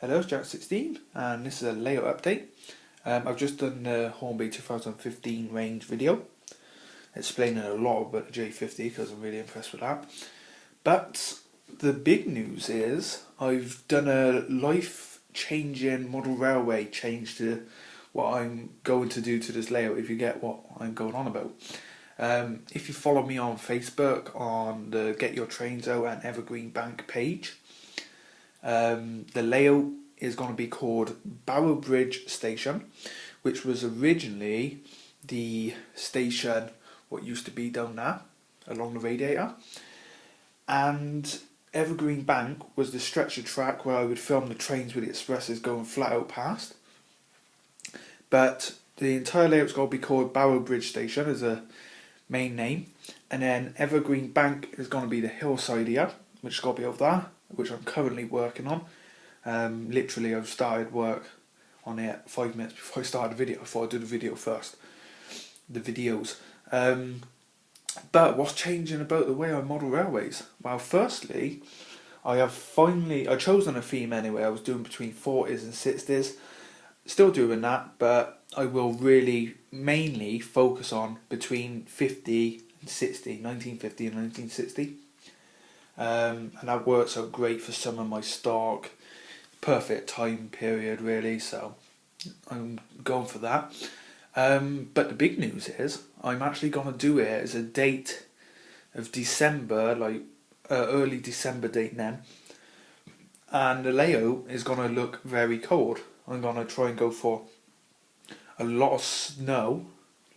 Hello, it's Jack16 and this is a layout update. I've just done the Hornby 2015 range video explaining a lot about the J50 because I'm really impressed with that. But the big news is I've done a life-changing model railway change to what I'm going to do to this layout, if you get what I'm going on about. If you follow me on Facebook on the Get Your Trains Out and Evergreen Bank page, the layout is going to be called Barrow Bridge Station, which was originally the station what used to be down there along the radiator, and Evergreen Bank was the stretcher track where I would film the trains with the expresses going flat out past. But the entire layout's going to be called Barrow Bridge Station as a main name, and then Evergreen Bank is going to be the hillside here, which is going to be over there, which I'm currently working on. Literally, I've started work on it 5 minutes before I started the video. I thought I'd do the video first, the videos. But what's changing about the way I model railways? Well, firstly, I've chosen a theme anyway. I was doing between 40s and 60s, still doing that, but I will really mainly focus on between 50 and 60, 1950 and 1960. And that works out great for some of my stock, perfect time period really, so I'm going for that. But the big news is I'm actually going to do it as a date of December, like early December date then, and the layout is going to look very cold. I'm going to try and go for a lot of snow,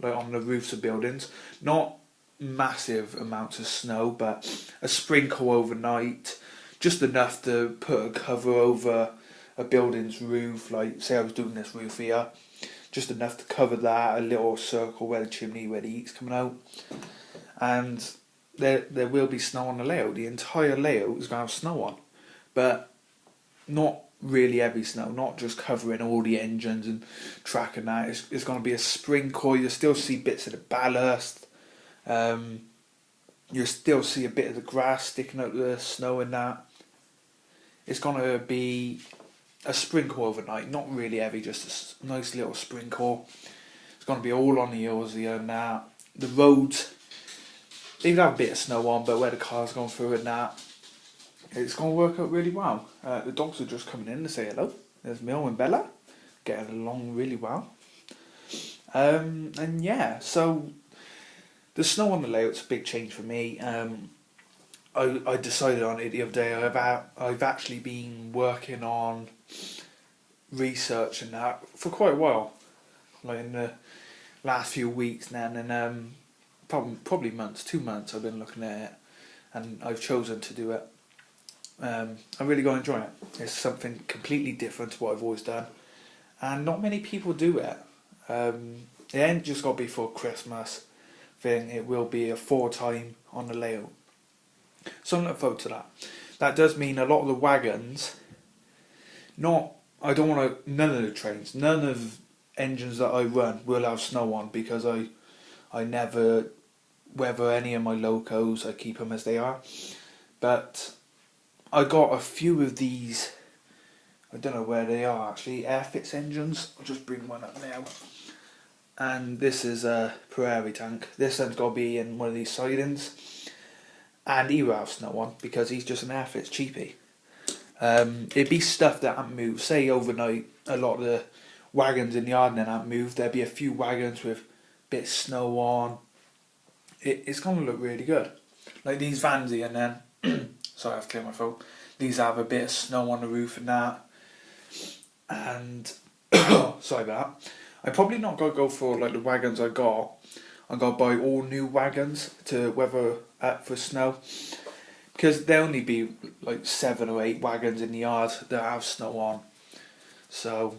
like on the roofs of buildings, not massive amounts of snow, but a sprinkle overnight, just enough to put a cover over a building's roof. Like say I was doing this roof here, just enough to cover that, a little circle where the chimney, where the heat's coming out, and there will be snow on the layout. The entire layout is going to have snow on, but not really heavy snow, not just covering all the engines and track and that. It's going to be a sprinkle. You'll still see bits of the ballast. You'll still see a bit of the grass sticking out of the snow and that. It's going to be a sprinkle overnight, not really heavy, just a nice little sprinkle. It's going to be all on the hills here and that. The roads, they have a bit of snow on, but where the car's going through and that, it's going to work out really well. The dogs are just coming in to say hello. There's Mill and Bella, getting along really well. And yeah, so the snow on the layout's a big change for me. I decided on it the other day. I've actually been working on research and that for quite a while, like in the last few weeks now, and probably months, 2 months I've been looking at it, and I've chosen to do it. I'm really going to enjoy it. It's something completely different to what I've always done, and not many people do it. It ain't just got to be for Christmas thing. It will be a 4-time on the layout, so I'm looking forward to that. That does mean a lot of the wagons, none of the trains, none of engines that I run will have snow on, because I never weather any of my locos. I keep them as they are. But I got a few of these, I don't know where they are actually, Airfix engines. I'll just bring one up now. And this is a Prairie tank. This one's got to be in one of these sidings. And he will have snow on because he's just an Airfix cheapie. It'd be stuff that haven't moved. Say overnight, a lot of the wagons in the yard then haven't moved. There'd be a few wagons with a bit of snow on. It's going to look really good. Like these vans here, and then sorry, I have to clear my throat. These have a bit of snow on the roof and that. And sorry about that. I'm probably not going to go for like the wagons I got. I'm going to buy all new wagons to weather for snow, because there'll only be like 7 or 8 wagons in the yard that have snow on. So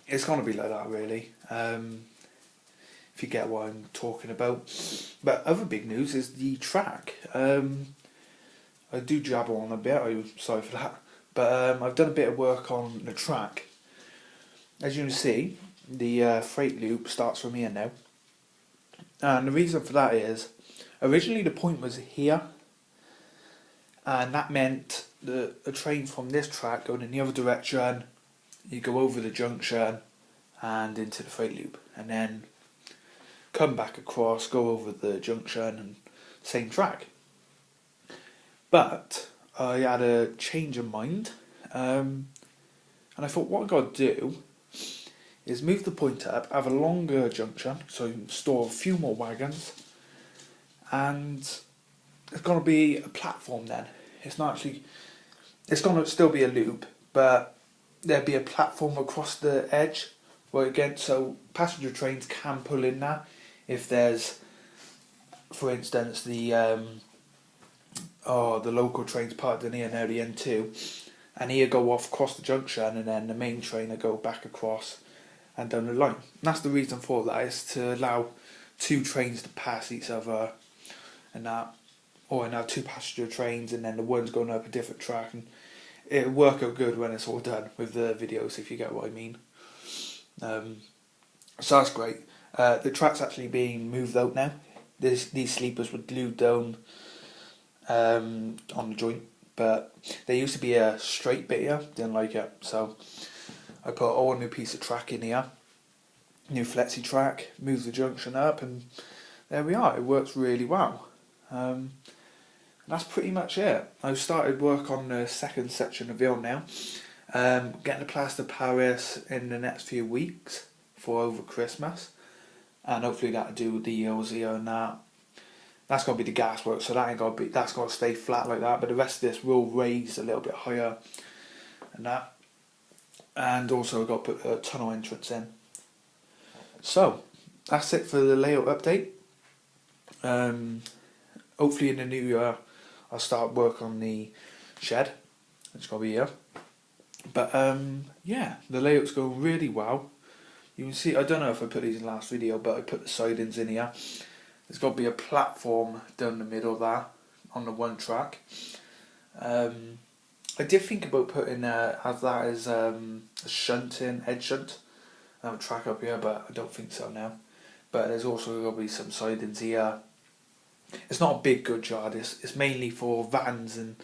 it's going to be like that really, if you get what I'm talking about. But other big news is the track. I do jabber on a bit, I'm sorry for that, but I've done a bit of work on the track. As you can see, the freight loop starts from here now, and the reason for that is originally the point was here, and that meant a train from this track going in the other direction, you go over the junction and into the freight loop, and then come back across, go over the junction, and same track. But I had a change of mind, and I thought what I got to do is move the point up, have a longer junction, so you can store a few more wagons, and it's going to be a platform then. It's not actually, it's going to still be a loop, but there'll be a platform across the edge, right again, so passenger trains can pull in there if there's, for instance, the local trains parked in here near the N2, and here go off across the junction, and then the main train will go back across and down the line. And that's the reason for that, is to allow two trains to pass each other, and that, or now two passenger trains, and then the one's going up a different track, and it'll work out good when it's all done with the videos, if you get what I mean. So that's great. The track's actually being moved out now. These sleepers were glued down on the joint, but there used to be a straight bit here, didn't like it, so I put a whole new piece of track in here, new flexi track, moved the junction up, and there we are. It works really well. And that's pretty much it. I've started work on the second section of the hill now. Getting the plaster Paris in the next few weeks for over Christmas, and hopefully that'll do with the hills here and that. That's going to be the gas work, so that's going to stay flat like that, but the rest of this will raise a little bit higher and that. And also I've got to put a tunnel entrance in. So that's it for the layout update. Hopefully in the new year I'll start work on the shed. It's going to be here. But yeah, the layout's going really well. You can see, I don't know if I put these in the last video, but I put the sidings in here. There's got to be a platform down the middle there on the one track. I did think about putting as that as a shunting, edge shunt, track up here, but I don't think so now. But there's also got to be some sidings here. It's not a big goods yard. It's mainly for vans and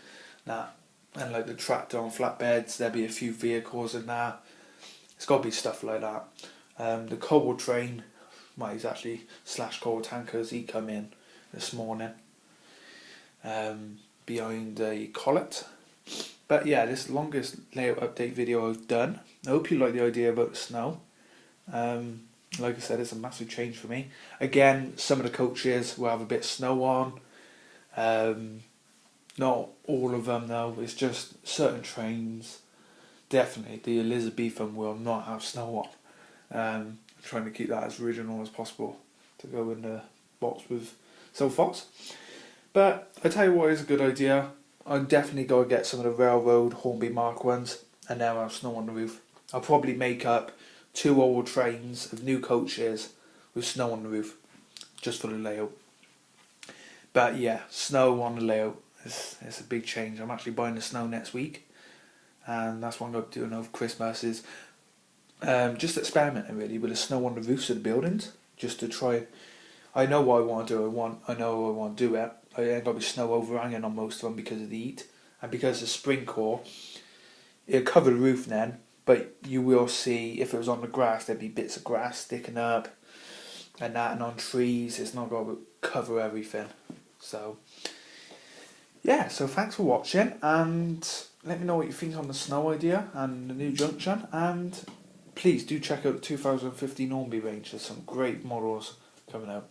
that, and like the tractor on flatbeds. There'll be a few vehicles in there. It's got to be stuff like that. The coal train, well, he's actually / coal tankers. He come in this morning behind a collet. But yeah, this is the longest layout update video I've done. I hope you like the idea about the snow. Like I said, it's a massive change for me. Again, some of the coaches will have a bit of snow on. Not all of them though, it's just certain trains. Definitely, the Elizabethan will not have snow on. Trying to keep that as original as possible to go in the box with Silfox. But I tell you what is a good idea. I'm definitely going to get some of the railroad Hornby Mark ones, and now have snow on the roof. I'll probably make up 2 old trains of new coaches with snow on the roof, just for the layout. But yeah, snow on the layout is a big change. I'm actually buying the snow next week, and that's what I'm going to be doing over Christmas, is just experimenting really with the snow on the roofs of the buildings, just to try. I know what I want to do. I know I want to do it. I ain't got to be snow overhanging on most of them because of the heat, and because the spring core, it'll cover the roof then. But you will see, if it was on the grass, there'd be bits of grass sticking up, and that, and on trees. It's not going to cover everything. So yeah. So thanks for watching, and let me know what you think on the snow idea and the new junction, and please do check out the 2015 Hornby range. There's some great models coming out.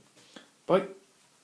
Bye.